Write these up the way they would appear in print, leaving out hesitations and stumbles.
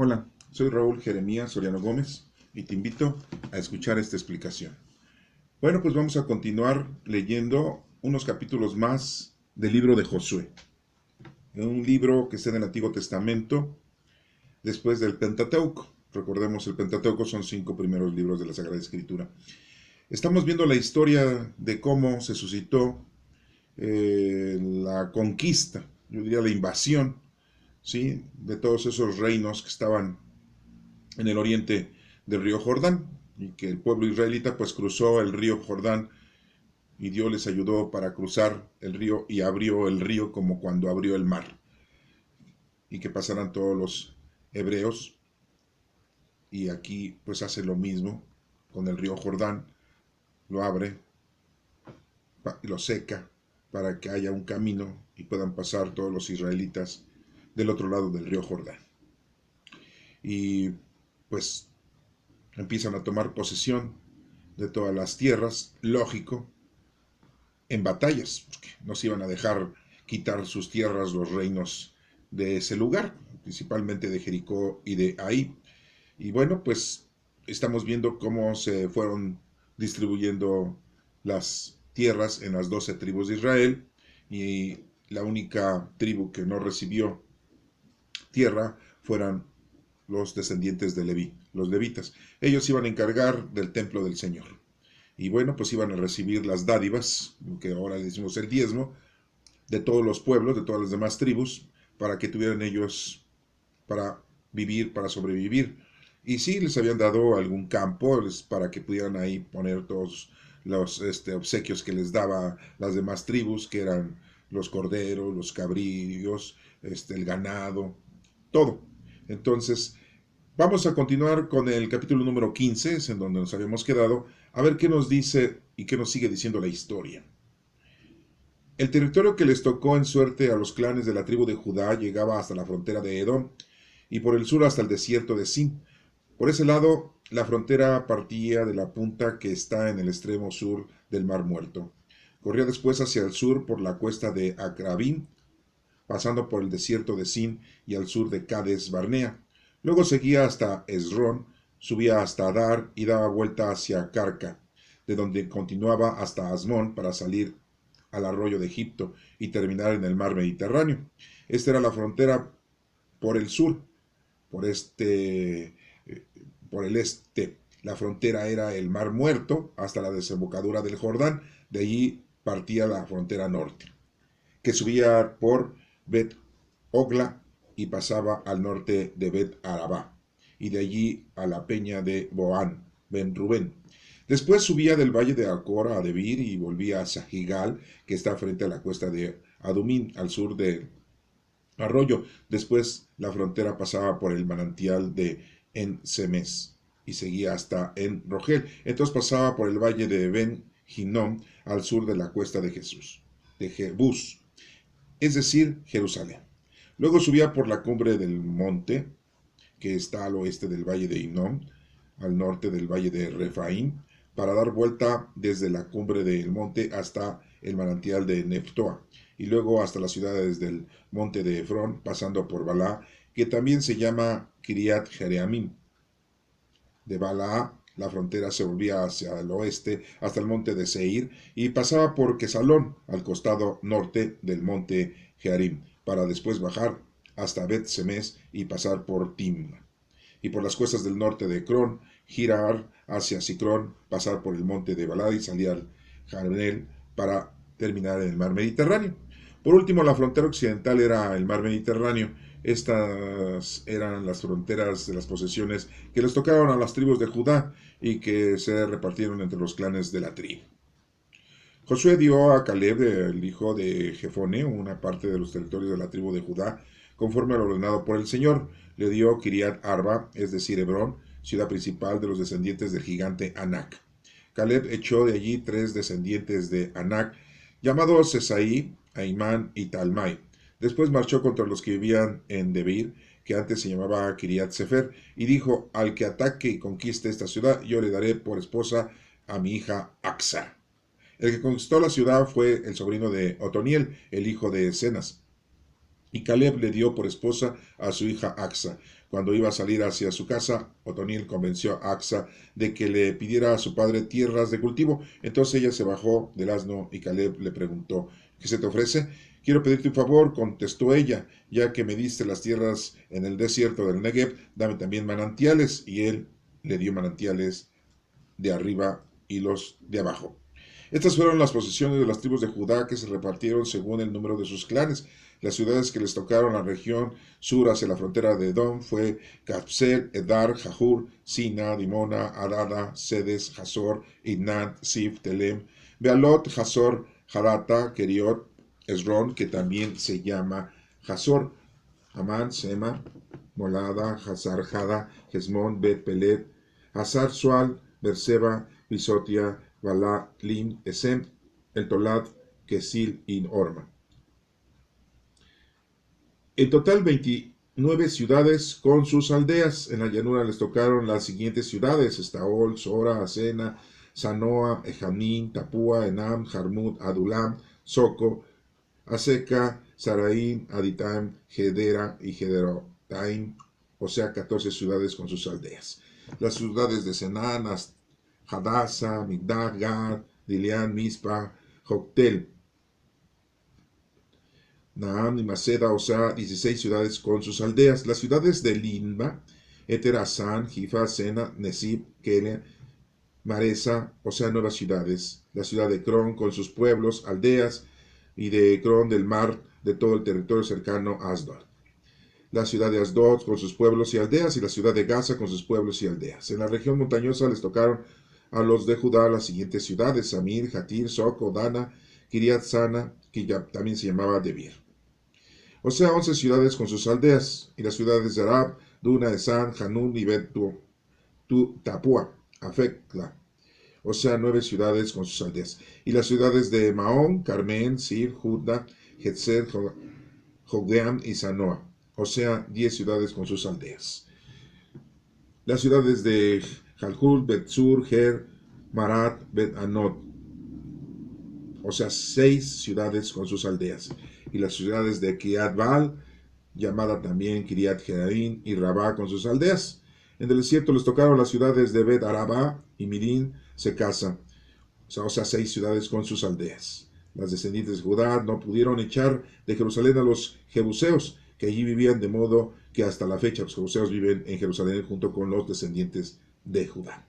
Hola, soy Raúl Jeremías Soriano Gómez y te invito a escuchar esta explicación. Bueno, pues vamos a continuar leyendo unos capítulos más del libro de Josué, un libro que está en el Antiguo Testamento después del Pentateuco. Recordemos, el Pentateuco son 5 primeros libros de la Sagrada Escritura. Estamos viendo la historia de cómo se suscitó la conquista, yo diría la invasión, ¿sí?, de todos esos reinos que estaban en el oriente del río Jordán, y que el pueblo israelita pues cruzó el río Jordán y Dios les ayudó para cruzar el río y abrió el río como cuando abrió el mar, y que pasaran todos los hebreos. Y aquí pues hace lo mismo con el río Jordán, lo abre y lo seca para que haya un camino y puedan pasar todos los israelitas del otro lado del río Jordán. Y pues empiezan a tomar posesión de todas las tierras, lógico, en batallas, porque no se iban a dejar quitar sus tierras los reinos de ese lugar, principalmente de Jericó y de Ahí. Y bueno, pues estamos viendo cómo se fueron distribuyendo las tierras en las 12 tribus de Israel, y la única tribu que no recibió tierra fueran los descendientes de Leví, los levitas. Ellos iban a encargar del templo del Señor. Y bueno, pues iban a recibir las dádivas, lo que ahora le decimos el diezmo, de todos los pueblos, de todas las demás tribus, para que tuvieran ellos para vivir, para sobrevivir. Y sí, les habían dado algún campo para que pudieran ahí poner todos los obsequios que les daba las demás tribus, que eran los corderos, los cabrillos, el ganado, todo. Entonces, vamos a continuar con el capítulo número 15, es en donde nos habíamos quedado, a ver qué nos dice y qué nos sigue diciendo la historia. El territorio que les tocó en suerte a los clanes de la tribu de Judá llegaba hasta la frontera de Edom, y por el sur hasta el desierto de Sin. Por ese lado, la frontera partía de la punta que está en el extremo sur del Mar Muerto. Corría después hacia el sur por la cuesta de Acrabim, pasando por el desierto de Sin y al sur de Cades Barnea. Luego seguía hasta Esrón, subía hasta Adar y daba vuelta hacia Carca, de donde continuaba hasta Asmón para salir al arroyo de Egipto y terminar en el mar Mediterráneo. Esta era la frontera por el sur. Por por el este, la frontera era el Mar Muerto hasta la desembocadura del Jordán. De allí partía la frontera norte, que subía por Bet Ogla y pasaba al norte de Bet Arabá, y de allí a la peña de Boán, Ben Rubén. Después subía del valle de Acor a Debir y volvía hacia Gigal, que está frente a la cuesta de Adumín, al sur del arroyo. Después la frontera pasaba por el manantial de En Semes y seguía hasta En Rogel. Entonces pasaba por el valle de Ben Hinnom al sur de la cuesta de Jesús, de Jebús, es decir, Jerusalén. Luego subía por la cumbre del monte, que está al oeste del valle de Hinnom, al norte del valle de Refaín, para dar vuelta desde la cumbre del monte hasta el manantial de Neftoa, y luego hasta las ciudades del monte de Efrón, pasando por Balá, que también se llama Kiriat Jereamim. De Balá, la frontera se volvía hacia el oeste hasta el monte de Seir y pasaba por Quesalón, al costado norte del monte Jearim, para después bajar hasta Bet Semes y pasar por Timna. Y por las cuestas del norte de Cron, girar hacia Sicrón, pasar por el monte de Balá y salir al Jarnel para terminar en el mar Mediterráneo. Por último, la frontera occidental era el mar Mediterráneo. Estas eran las fronteras de las posesiones que les tocaron a las tribus de Judá y que se repartieron entre los clanes de la tribu. Josué dio a Caleb, el hijo de Jefone, una parte de los territorios de la tribu de Judá, conforme a lo ordenado por el Señor. Le dio Kiriat Arba, es decir, Hebrón, ciudad principal de los descendientes del gigante Anac. Caleb echó de allí 3 descendientes de Anac, llamados Sesaí, Aimán y Talmai. Después marchó contra los que vivían en Debir, que antes se llamaba Kiriat Sefer, y dijo: al que ataque y conquiste esta ciudad, yo le daré por esposa a mi hija Axa. El que conquistó la ciudad fue el sobrino de Otoniel, el hijo de Cenas. Y Caleb le dio por esposa a su hija Acsa. Cuando iba a salir hacia su casa, Otoniel convenció a Acsa de que le pidiera a su padre tierras de cultivo. Entonces ella se bajó del asno y Caleb le preguntó: ¿Qué se te ofrece? Quiero pedirte un favor, contestó ella, ya que me diste las tierras en el desierto del Negev, dame también manantiales. Y él le dio manantiales de arriba y los de abajo. Estas fueron las posesiones de las tribus de Judá que se repartieron según el número de sus clanes. Las ciudades que les tocaron la región sur hacia la frontera de Edom fue Capsel, Edar, Jahur, Sina, Dimona, Arada, Sedes, Hazor, Idnat, Sif, Telem, Bealot, Hazor, Harata, Keriot, Esron, que también se llama Hazor, Amán, Sema, Molada, Hazarjada, Hezmón, Bet Pelet, Hazar Sual, Berseba, Bisotia, Balá, Lim, Esem, El Tolad, Kesil y Orma. En total 29 ciudades con sus aldeas. En la llanura les tocaron las siguientes ciudades: Estaol, Sora, Asena, Sanoa, Ejanín, Tapúa, Enam, Jarmut, Adulam, Soco, Aseca, Saraín, Aditaim, Gedera y Gederotaim, o sea 14 ciudades con sus aldeas. Las ciudades de Senán, Hadasa, Migdal, Gad, Dilian, Mispa, Joctel, Naam y Maceda, o sea 16 ciudades con sus aldeas. Las ciudades de Linba, Eterazán, Jifa, Sena, Nesib, Kelia, Maresa, o sea 9 ciudades. La ciudad de Cron con sus pueblos, aldeas, y de Cron del mar, de todo el territorio cercano a Asdod. La ciudad de Asdod con sus pueblos y aldeas, y la ciudad de Gaza con sus pueblos y aldeas. En la región montañosa les tocaron a los de Judá las siguientes ciudades: Samir, Jatir, Soco, Dana, Kiriat Sana, que ya también se llamaba Debir. O sea 11 ciudades con sus aldeas, y las ciudades de Arab, Duna, Esan, Hanun y Bet Tapua, Afekla, o sea 9 ciudades con sus aldeas. Y las ciudades de Maón, Carmen, Sir, Judá, Hetzer, Jogdeam y Sanoa, o sea 10 ciudades con sus aldeas. Las ciudades de Jalhul, Bet-Sur, Ger, Marat, Bet-Anot, o sea 6 ciudades con sus aldeas. Y las ciudades de Kiriat Baal, llamada también Kiriat Jearim, y Rabá con sus aldeas. En el desierto les tocaron las ciudades de Bet Arabá y Mirín, Secasa, o sea 6 ciudades con sus aldeas. Las descendientes de Judá no pudieron echar de Jerusalén a los jebuseos, que allí vivían, de modo que hasta la fecha los jebuseos viven en Jerusalén junto con los descendientes de Judá.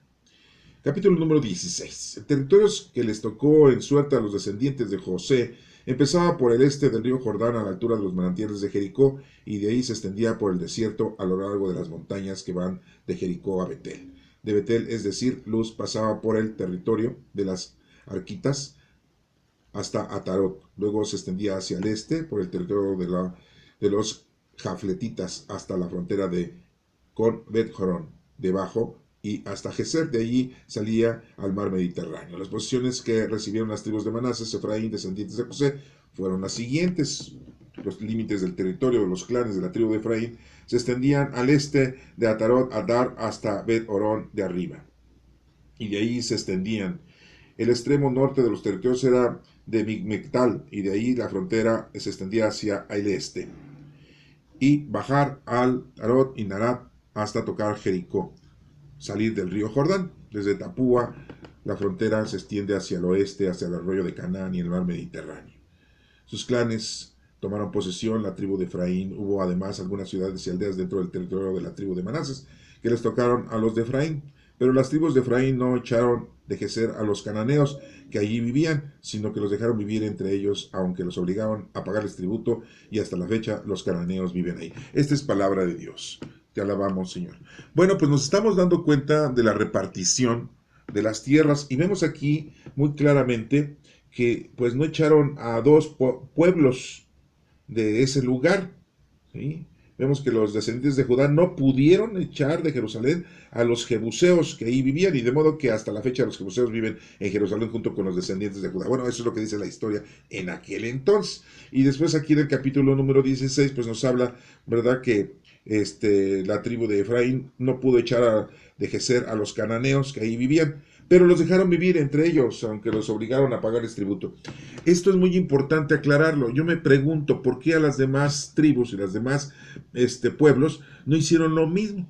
Capítulo número 16. El territorio que les tocó en suerte a los descendientes de José empezaba por el este del río Jordán a la altura de los manantiales de Jericó, y de ahí se extendía por el desierto a lo largo de las montañas que van de Jericó a Betel. De Betel, es decir, Luz, pasaba por el territorio de las Arquitas hasta Atarot. Luego se extendía hacia el este por el territorio de los Jafletitas hasta la frontera con Bet-Jorón, debajo, y hasta Geser. De allí salía al mar Mediterráneo. Las posiciones que recibieron las tribus de Manasés, Efraín, descendientes de José, fueron las siguientes. Los límites del territorio de los clanes de la tribu de Efraín se extendían al este de Atarot Adar hasta Bet-Orón de arriba, y de ahí se extendían. El extremo norte de los territorios era de Migmectal, y de ahí la frontera se extendía hacia el este, y bajar al Tarot y Narat hasta tocar Jericó, salir del río Jordán. Desde Tapúa la frontera se extiende hacia el oeste, hacia el arroyo de Canaán y el mar Mediterráneo. Sus clanes tomaron posesión. La tribu de Efraín, hubo además algunas ciudades y aldeas dentro del territorio de la tribu de Manasés que les tocaron a los de Efraín, pero las tribus de Efraín no echaron de Geser a los cananeos que allí vivían, sino que los dejaron vivir entre ellos, aunque los obligaban a pagarles tributo, y hasta la fecha los cananeos viven ahí. Esta es palabra de Dios. Te alabamos, Señor. Bueno, pues nos estamos dando cuenta de la repartición de las tierras, y vemos aquí muy claramente que pues no echaron a dos pueblos de ese lugar, ¿sí? Vemos que los descendientes de Judá no pudieron echar de Jerusalén a los jebuseos que ahí vivían, y de modo que hasta la fecha los jebuseos viven en Jerusalén junto con los descendientes de Judá. Bueno, eso es lo que dice la historia en aquel entonces. Y después aquí en el capítulo número 16 pues nos habla, ¿verdad?, que la tribu de Efraín no pudo echar de Geser a los cananeos que ahí vivían, pero los dejaron vivir entre ellos, aunque los obligaron a pagarles tributo. Esto es muy importante aclararlo. Yo me pregunto por qué a las demás tribus y las demás pueblos no hicieron lo mismo.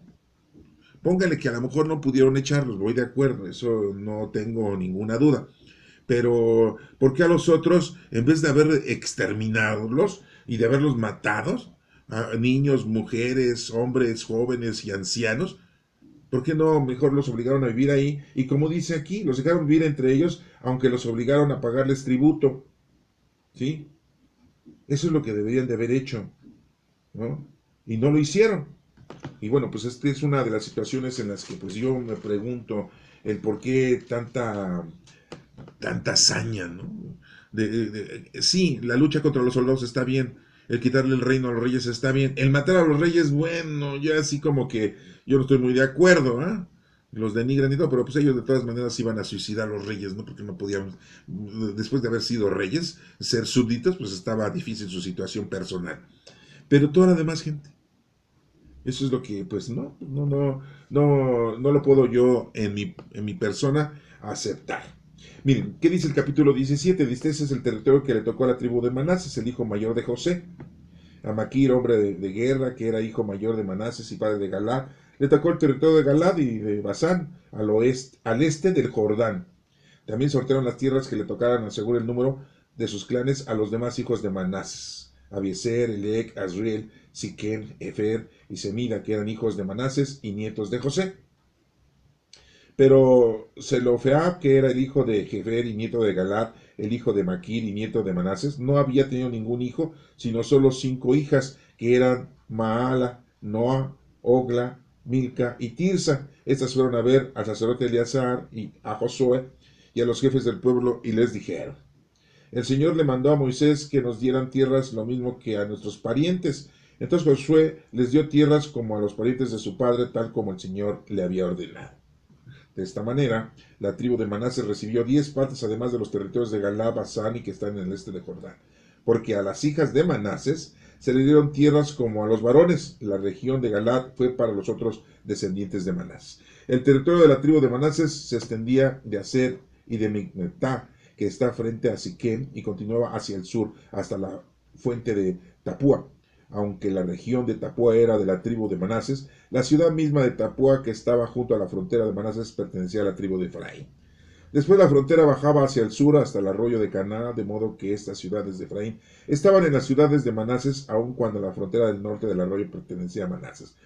Póngale que a lo mejor no pudieron echarlos, voy de acuerdo, eso no tengo ninguna duda. Pero, ¿por qué a los otros, en vez de haber exterminados y de haberlos matados, a niños, mujeres, hombres, jóvenes y ancianos, ¿por qué no mejor los obligaron a vivir ahí? Y como dice aquí, los dejaron vivir entre ellos, aunque los obligaron a pagarles tributo. ¿Sí? Eso es lo que deberían de haber hecho, ¿no? Y no lo hicieron. Y bueno, pues esta es una de las situaciones en las que pues yo me pregunto el por qué tanta hazaña, ¿no? Sí, la lucha contra los soldados está bien, el quitarle el reino a los reyes está bien, el matar a los reyes, bueno, ya así como que yo no estoy muy de acuerdo, ¿eh? Los denigran y todo, pero pues ellos de todas maneras iban a suicidar a los reyes, ¿no? Porque no podían, después de haber sido reyes, ser súbditos, pues estaba difícil su situación personal. Pero toda la demás gente, eso es lo que, pues no lo puedo yo en mi persona aceptar. Miren, ¿qué dice el capítulo 17? Dice, ese es el territorio que le tocó a la tribu de Manases, el hijo mayor de José. A Maquir, hombre de guerra, que era hijo mayor de Manases y padre de Galad, le tocó el territorio de Galad y de Basán, al este del Jordán. También sortearon las tierras que le tocaran según el número de sus clanes a los demás hijos de Manases: Abiezer, Elec, Azriel, Siquem, Efer y Semida, que eran hijos de Manases y nietos de José. Pero Zelofeab, que era el hijo de Jefer y nieto de Galad, el hijo de Maquir y nieto de Manases, no había tenido ningún hijo, sino solo 5 hijas, que eran Maala, Noa, Ogla, Milca y Tirsa. Estas fueron a ver al sacerdote Eleazar y a Josué y a los jefes del pueblo y les dijeron: el Señor le mandó a Moisés que nos dieran tierras lo mismo que a nuestros parientes. Entonces Josué les dio tierras como a los parientes de su padre, tal como el Señor le había ordenado. De esta manera, la tribu de Manasés recibió 10 partes, además de los territorios de Galá, Basán y que están en el este de Jordán. Porque a las hijas de Manasés se le dieron tierras como a los varones. La región de Galad fue para los otros descendientes de Manasés. El territorio de la tribu de Manasés se extendía de Aser y de Migmetá, que está frente a Siquem, y continuaba hacia el sur hasta la fuente de Tapúa. Aunque la región de Tapúa era de la tribu de Manasés, la ciudad misma de Tapúa, que estaba junto a la frontera de Manasés, pertenecía a la tribu de Efraín. Después la frontera bajaba hacia el sur hasta el arroyo de Caná, de modo que estas ciudades de Efraín estaban en las ciudades de Manasés, aun cuando la frontera del norte del arroyo pertenecía a Manasés,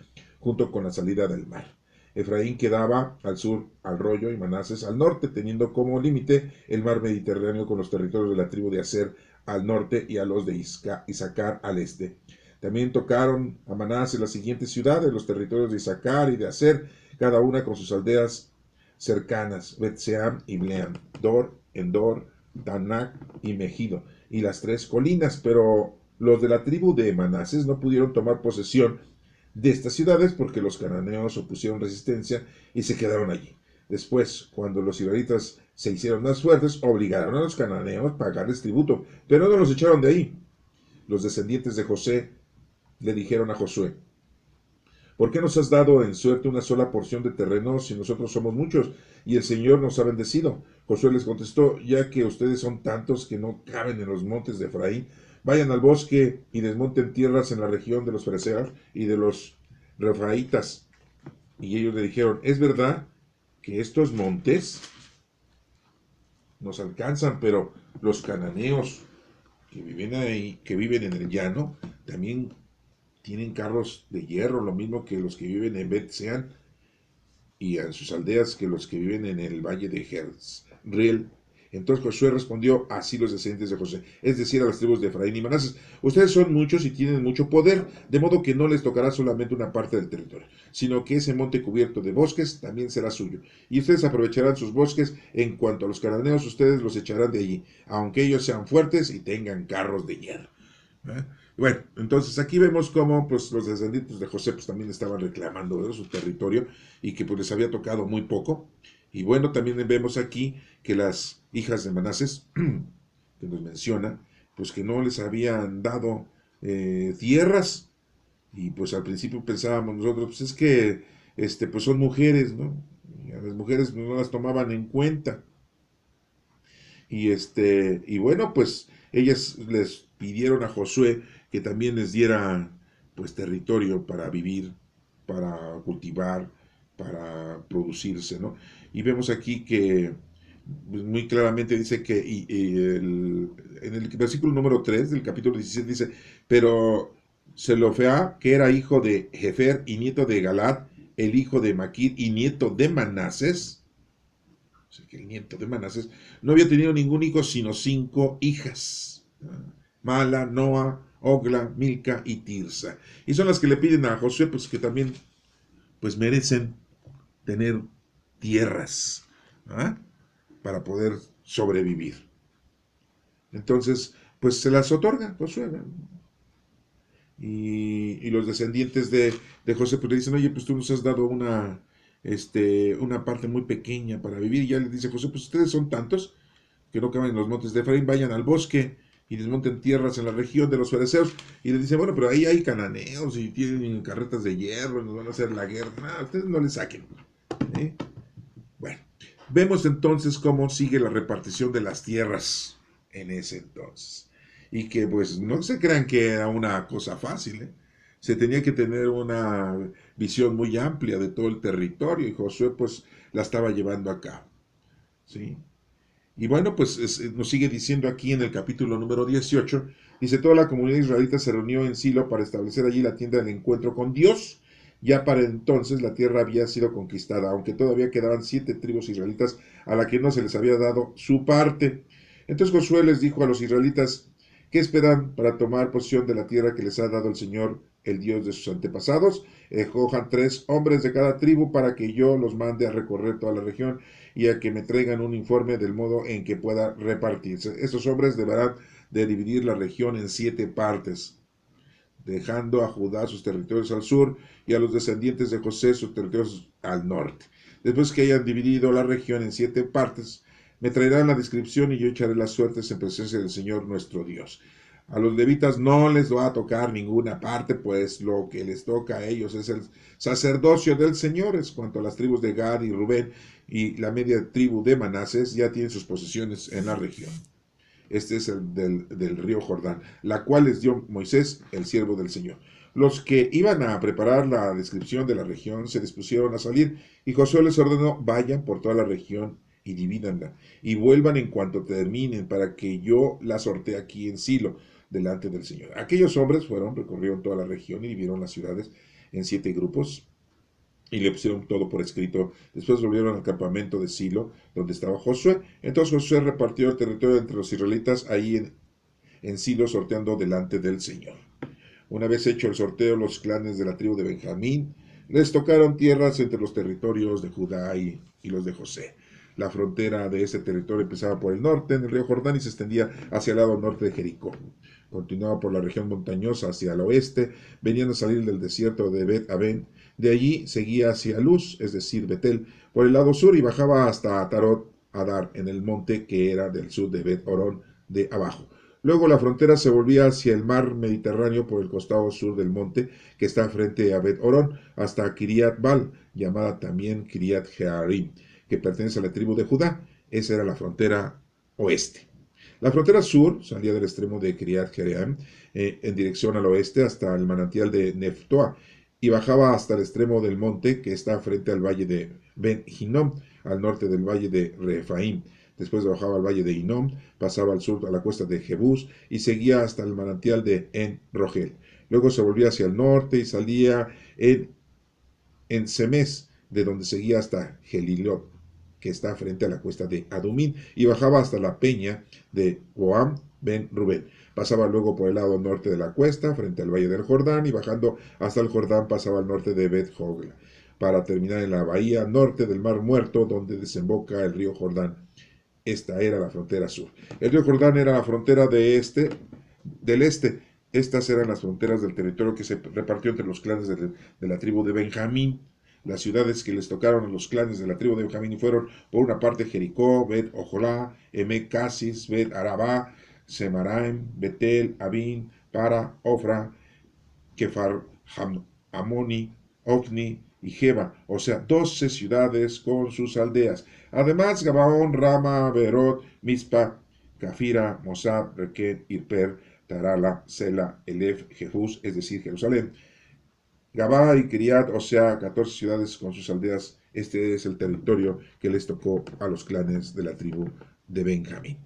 junto con la salida del mar. Efraín quedaba al sur al arroyo y Manasés al norte, teniendo como límite el mar Mediterráneo con los territorios de la tribu de Aser al norte y a los de Isaacar al este. También tocaron a Manasés las siguientes ciudades, los territorios de Isaacar y de Aser, cada una con sus aldeas cercanas: Bet-Seam y Bleam, Dor, Endor, Tanak y Megido, y las 3 colinas. Pero los de la tribu de Manasés no pudieron tomar posesión de estas ciudades porque los cananeos opusieron resistencia y se quedaron allí. Después, cuando los israelitas se hicieron más fuertes, obligaron a los cananeos a pagarles tributo, pero no los echaron de ahí. Los descendientes de José le dijeron a Josué: ¿por qué nos has dado en suerte una sola porción de terreno si nosotros somos muchos y el Señor nos ha bendecido? Josué les contestó: ya que ustedes son tantos que no caben en los montes de Efraín, vayan al bosque y desmonten tierras en la región de los fereceos y de los refaitas. Y ellos le dijeron: ¿es verdad que estos montes nos alcanzan? Pero los cananeos que viven ahí, que viven en el llano, también tienen carros de hierro, lo mismo que los que viven en Bet-Sean y en sus aldeas, que los que viven en el valle de Jezreel. Entonces Josué respondió así: los descendientes de José, es decir, a las tribus de Efraín y Manasés: ustedes son muchos y tienen mucho poder, de modo que no les tocará solamente una parte del territorio, sino que ese monte cubierto de bosques también será suyo, y ustedes aprovecharán sus bosques. En cuanto a los cananeos, ustedes los echarán de allí, aunque ellos sean fuertes y tengan carros de hierro. ¿Eh? Bueno, entonces aquí vemos cómo pues, los descendientes de José pues, también estaban reclamando, ¿verdad?, su territorio, y que pues les había tocado muy poco. Y bueno, también vemos aquí que las hijas de Manasés, que nos menciona, pues que no les habían dado tierras. Y pues al principio pensábamos nosotros: pues es que pues son mujeres, ¿no? A las mujeres no las tomaban en cuenta. Y bueno, pues ellas les pidieron a Josué que también les diera pues territorio para vivir, para cultivar, para producirse, ¿no? Y vemos aquí que pues, muy claramente dice que en el versículo número 3 del capítulo 17 dice, pero Zelofeá, que era hijo de Jefer y nieto de Galad, el hijo de Maquir y nieto de Manases, o sea, que el nieto de Manases no había tenido ningún hijo, sino 5 hijas. Mala, Noa, Ogla, Milca y Tirsa. Y son las que le piden a Josué, pues que también pues merecen tener tierras, ¿ah? Para poder sobrevivir. Entonces, pues se las otorga Josué, ¿no? Y los descendientes de José pues le dicen, oye, pues tú nos has dado una parte muy pequeña para vivir. Y ya le dice José, pues ustedes son tantos que no caben en los montes de Efraín, vayan al bosque y desmonten tierras en la región de los fereceos. Y le dicen, bueno, pero ahí hay cananeos y tienen carretas de hierro, y nos van a hacer la guerra. No, ustedes no le saquen. ¿Eh? Bueno, vemos entonces cómo sigue la repartición de las tierras en ese entonces. Y que pues no se crean que era una cosa fácil, ¿eh? Se tenía que tener una visión muy amplia de todo el territorio y Josué pues la estaba llevando a cabo, ¿sí? Y bueno, pues nos sigue diciendo aquí en el capítulo número 18, dice, toda la comunidad israelita se reunió en Silo para establecer allí la tienda del encuentro con Dios. Ya para entonces la tierra había sido conquistada, aunque todavía quedaban 7 tribus israelitas a las que no se les había dado su parte. Entonces Josué les dijo a los israelitas, ¿qué esperan para tomar posesión de la tierra que les ha dado el Señor, el Dios de sus antepasados? Escojan 3 hombres de cada tribu para que yo los mande a recorrer toda la región y a que me traigan un informe del modo en que pueda repartirse. Estos hombres deberán de dividir la región en 7 partes, dejando a Judá sus territorios al sur y a los descendientes de José sus territorios al norte. Después que hayan dividido la región en 7 partes, me traerán la descripción y yo echaré las suertes en presencia del Señor nuestro Dios. A los levitas no les va a tocar ninguna parte, pues lo que les toca a ellos es el sacerdocio del Señor. Es cuanto a las tribus de Gad y Rubén y la media tribu de Manases ya tienen sus posesiones en la región. Este es el del río Jordán, la cual les dio Moisés, el siervo del Señor. Los que iban a preparar la descripción de la región se dispusieron a salir y Josué les ordenó, vayan por toda la región y divídanla y vuelvan en cuanto terminen para que yo la sortee aquí en Silo delante del Señor. Aquellos hombres fueron, recorrieron toda la región y dividieron las ciudades en 7 grupos y le pusieron todo por escrito. Después volvieron al campamento de Silo, donde estaba Josué. Entonces Josué repartió el territorio entre los israelitas ahí en Silo, sorteando delante del Señor. Una vez hecho el sorteo, los clanes de la tribu de Benjamín les tocaron tierras entre los territorios de Judá y los de José. La frontera de este territorio empezaba por el norte, en el río Jordán, y se extendía hacia el lado norte de Jericó. Continuaba por la región montañosa hacia el oeste, venían a salir del desierto de Bet-Aben. De allí seguía hacia Luz, es decir, Betel, por el lado sur y bajaba hasta Tarot Adar, en el monte que era del sur de Bet-Orón de abajo. Luego la frontera se volvía hacia el mar Mediterráneo por el costado sur del monte que está frente a Bet-Orón, hasta Kiriat Bal, llamada también Kiriat Jearim, que pertenece a la tribu de Judá. Esa era la frontera oeste. La frontera sur salía del extremo de Kiriat Jearim en dirección al oeste hasta el manantial de Neftoa y bajaba hasta el extremo del monte que está frente al valle de Ben Hinnom, al norte del valle de Refaim. Después bajaba al valle de Hinnom, pasaba al sur a la cuesta de Jebús y seguía hasta el manantial de En Rogel. Luego se volvía hacia el norte y salía en Semes, de donde seguía hasta Gelilot, que está frente a la cuesta de Adumín, y bajaba hasta la peña de Boam ben Rubén. Pasaba luego por el lado norte de la cuesta, frente al valle del Jordán, y bajando hasta el Jordán pasaba al norte de Bet Hogla, para terminar en la bahía norte del Mar Muerto, donde desemboca el río Jordán. Esta era la frontera sur. El río Jordán era la frontera del este. Estas eran las fronteras del territorio que se repartió entre los clanes de la tribu de Benjamín. Las ciudades que les tocaron a los clanes de la tribu de Benjamín fueron, por una parte, Jericó, Bet Ojolá, Emek Casis, Bet Arabá, Semaraim, Betel, Abin, Para, Ofra, Kefar Amoni, Ofni y Geba, o sea, 12 ciudades con sus aldeas. Además, Gabaón, Rama, Berot, Mizpa, Cafira, Mosab, Requén, Irper, Tarala, Sela, Elef, Jehús, es decir, Jerusalén. Gabá y Kiriat, o sea, 14 ciudades con sus aldeas. Este es el territorio que les tocó a los clanes de la tribu de Benjamín.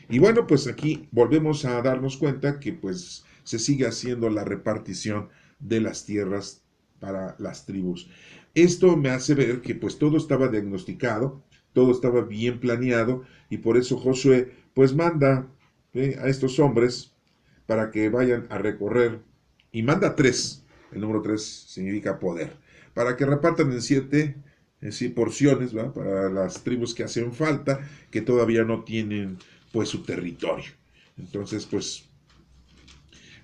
Y bueno, pues aquí volvemos a darnos cuenta que pues se sigue haciendo la repartición de las tierras para las tribus. Esto me hace ver que pues todo estaba diagnosticado, todo estaba bien planeado y por eso Josué pues manda a estos hombres para que vayan a recorrer y manda tres. El número 3 significa poder. Para que repartan en 7 porciones, ¿verdad? Para las tribus que hacen falta, que todavía no tienen pues su territorio. Entonces, pues,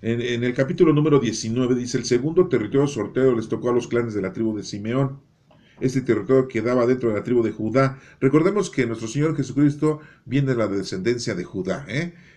en el capítulo número 19 dice, el segundo territorio sorteo les tocó a los clanes de la tribu de Simeón. Este territorio quedaba dentro de la tribu de Judá. Recordemos que nuestro Señor Jesucristo viene de la descendencia de Judá.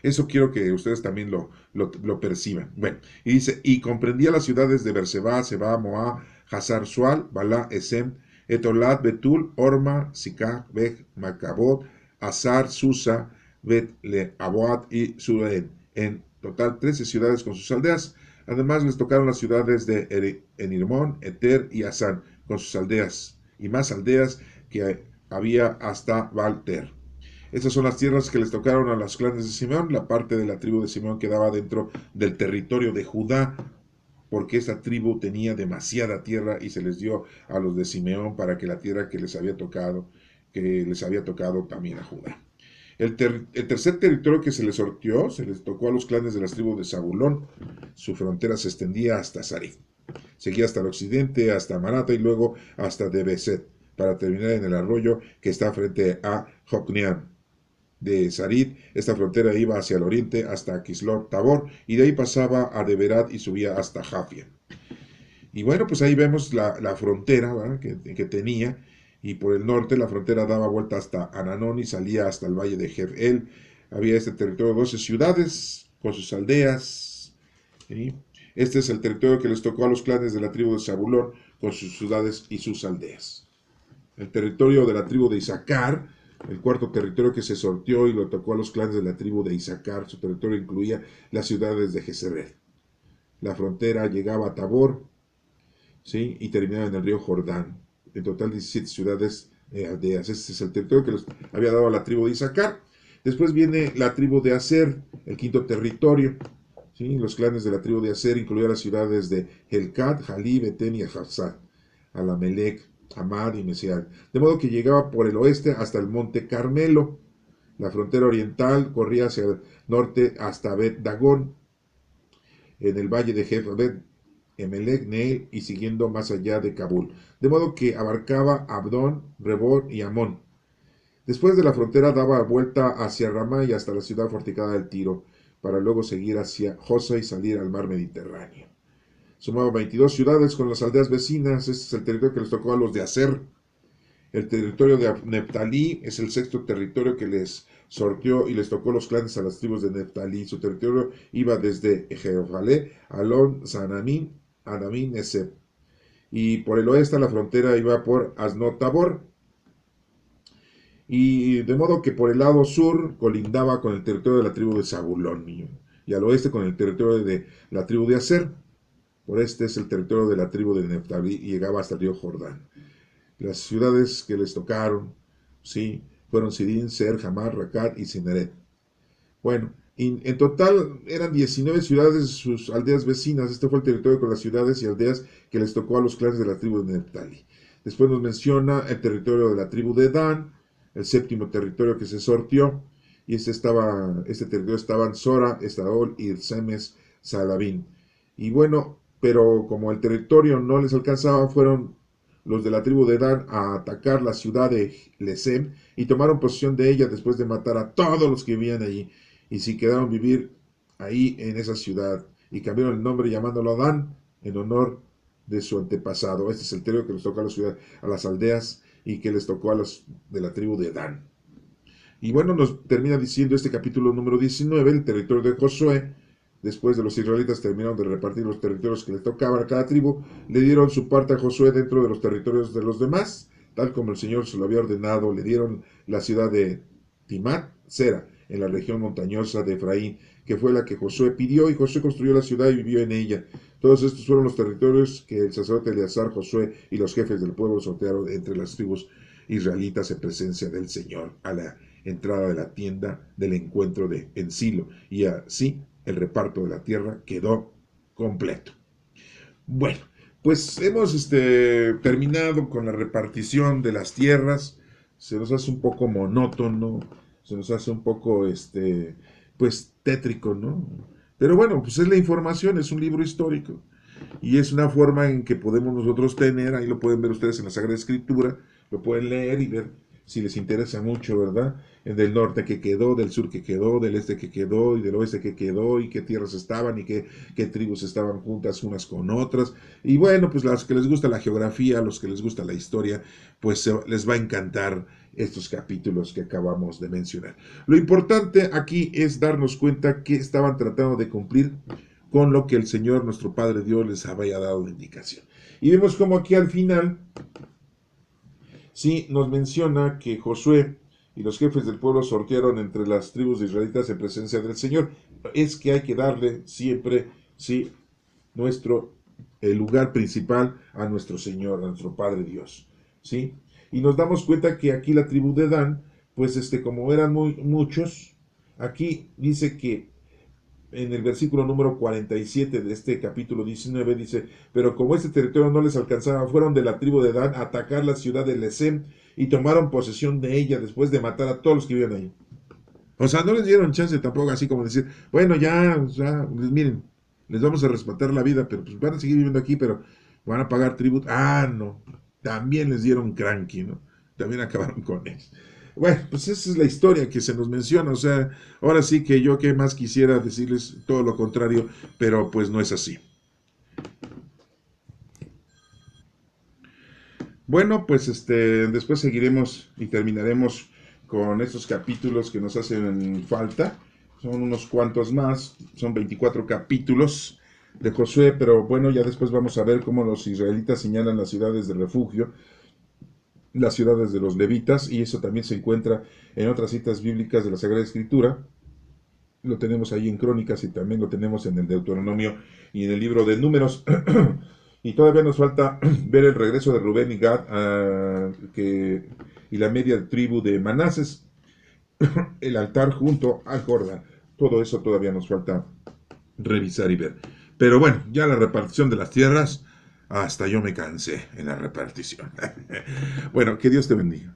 Eso quiero que ustedes también lo perciban. Bueno, y dice, y comprendía las ciudades de Berseba, Seba, Moab, Hazar Sual, Balá, Esem, Etolat, Betul, Orma, Sicá, Bej, Macabot, Azar, Susa, Bet, Aboat y Suden. En total 13 ciudades con sus aldeas. Además les tocaron las ciudades de Enirmón, Eter y Asán con sus aldeas, y más aldeas que había hasta Valter. Estas son las tierras que les tocaron a los clanes de Simeón. La parte de la tribu de Simeón quedaba dentro del territorio de Judá, porque esta tribu tenía demasiada tierra y se les dio a los de Simeón para que la tierra que les había tocado también a Judá. El tercer territorio que se les sortió, se les tocó a los clanes de las tribus de Zabulón. Su frontera se extendía hasta Sarif. Seguía hasta el occidente, hasta Marata y luego hasta Debeset, para terminar en el arroyo que está frente a Jocneam. De Sarid, esta frontera iba hacia el oriente hasta Kislot Tabor y de ahí pasaba a Deberat y subía hasta Jafia. Y bueno, pues ahí vemos la frontera que tenía, y por el norte la frontera daba vuelta hasta Ananón y salía hasta el valle de Jebel. Había este territorio de 12 ciudades con sus aldeas. ¿Sí? Este es el territorio que les tocó a los clanes de la tribu de Zabulón con sus ciudades y sus aldeas. El territorio de la tribu de Isaacar, el cuarto territorio que se sortió y lo tocó a los clanes de la tribu de Isaacar, su territorio incluía las ciudades de Jezreel. La frontera llegaba a Tabor, ¿sí? Y terminaba en el río Jordán. En total 17 ciudades, aldeas. Este es el territorio que les había dado a la tribu de Isaacar. Después viene la tribu de Aser, el quinto territorio. ¿Sí? Los clanes de la tribu de Aser incluían las ciudades de Helcat, Jalí, Betén y Hafsat, Alamelec, Amad y Mesial. De modo que llegaba por el oeste hasta el monte Carmelo. La frontera oriental corría hacia el norte hasta Bet Dagón, en el valle de Jefabet, Emelec, Neil y siguiendo más allá de Kabul. De modo que abarcaba Abdón, Rebón y Amón. Después de la frontera daba vuelta hacia Ramá y hasta la ciudad fortificada del Tiro, para luego seguir hacia Josa y salir al mar Mediterráneo. Sumaba 22 ciudades con las aldeas vecinas. Este es el territorio que les tocó a los de Aser. El territorio de Neftalí es el sexto territorio que les sortió y les tocó los clanes a las tribus de Neftalí. Su territorio iba desde Jerusalén, Alon, Sanamín, Adamín, Neseb. Y por el oeste la frontera iba por Asnotabor. Y de modo que por el lado sur colindaba con el territorio de la tribu de Zabulón. Y al oeste con el territorio de la tribu de Aser. Por este es el territorio de la tribu de Neftalí y llegaba hasta el río Jordán. Las ciudades que les tocaron, sí, fueron Sidín, Ser, Hamar, Racat y Cineret. Bueno, en total eran 19 ciudades, sus aldeas vecinas. Este fue el territorio con las ciudades y aldeas que les tocó a los clanes de la tribu de Neftalí. Después nos menciona el territorio de la tribu de Dan, el séptimo territorio que se sortió. Y este territorio estaban Sora, Estaol, Irsemes, Salabín. Y bueno, pero como el territorio no les alcanzaba, fueron los de la tribu de Dan a atacar la ciudad de Lesem y tomaron posesión de ella después de matar a todos los que vivían allí. Y sí quedaron vivir ahí en esa ciudad y cambiaron el nombre llamándolo Dan en honor de su antepasado. Este es el territorio que les tocó a la ciudad, a las aldeas y que les tocó a los de la tribu de Dan. Y bueno, nos termina diciendo este capítulo número 19, el territorio de Josué, después de los israelitas terminaron de repartir los territorios que les tocaban a cada tribu, le dieron su parte a Josué dentro de los territorios de los demás, tal como el Señor se lo había ordenado. Le dieron la ciudad de Timat Sera, en la región montañosa de Efraín, que fue la que Josué pidió, y Josué construyó la ciudad y vivió en ella. Todos estos fueron los territorios que el sacerdote Eleazar, Josué y los jefes del pueblo sortearon entre las tribus israelitas en presencia del Señor a la entrada de la tienda del encuentro en Silo, y así el reparto de la tierra quedó completo. Bueno, pues hemos terminado con la repartición de las tierras. Se nos hace un poco monótono, se nos hace un poco pues tétrico, ¿no? Pero bueno, pues es la información, es un libro histórico y es una forma en que podemos nosotros tener, ahí lo pueden ver ustedes en la Sagrada Escritura, lo pueden leer y ver si les interesa mucho, ¿verdad? Del norte que quedó, del sur que quedó, del este que quedó y del oeste que quedó, y qué tierras estaban y qué tribus estaban juntas unas con otras. Y bueno, pues a los que les gusta la geografía, a los que les gusta la historia, pues les va a encantar estos capítulos que acabamos de mencionar. Lo importante aquí es darnos cuenta que estaban tratando de cumplir con lo que el Señor, nuestro Padre Dios, les había dado de indicación. Y vemos como aquí al final, sí, nos menciona que Josué y los jefes del pueblo sortearon entre las tribus de israelitas en presencia del Señor. Es que hay que darle siempre, sí, el lugar principal a nuestro Señor, a nuestro Padre Dios, ¿sí? Y nos damos cuenta que aquí la tribu de Dan, pues como eran muchos, aquí dice que en el versículo número 47 de este capítulo 19 dice: pero como este territorio no les alcanzaba, fueron de la tribu de Dan a atacar la ciudad de Lesem y tomaron posesión de ella después de matar a todos los que vivían ahí. O sea, no les dieron chance tampoco, así como decir, bueno, ya, pues miren, les vamos a respetar la vida, pero pues van a seguir viviendo aquí, pero van a pagar tributo. Ah, no, también les dieron cranky, ¿no? También acabaron con ellos. Bueno, pues esa es la historia que se nos menciona. O sea, ahora sí que yo que más quisiera decirles todo lo contrario, pero pues no es así. Bueno, pues después seguiremos y terminaremos con estos capítulos que nos hacen falta. Son unos cuantos más, son 24 capítulos de Josué, pero bueno, ya después vamos a ver cómo los israelitas señalan las ciudades de refugio, las ciudades de los levitas, y eso también se encuentra en otras citas bíblicas de la Sagrada Escritura. Lo tenemos ahí en Crónicas y también lo tenemos en el Deuteronomio y en el libro de Números. Y todavía nos falta ver el regreso de Rubén y Gad y la media tribu de Manases, el altar junto al Jordán. Todo eso todavía nos falta revisar y ver. Pero bueno, ya la repartición de las tierras, hasta yo me cansé en la repartición. Bueno, que Dios te bendiga.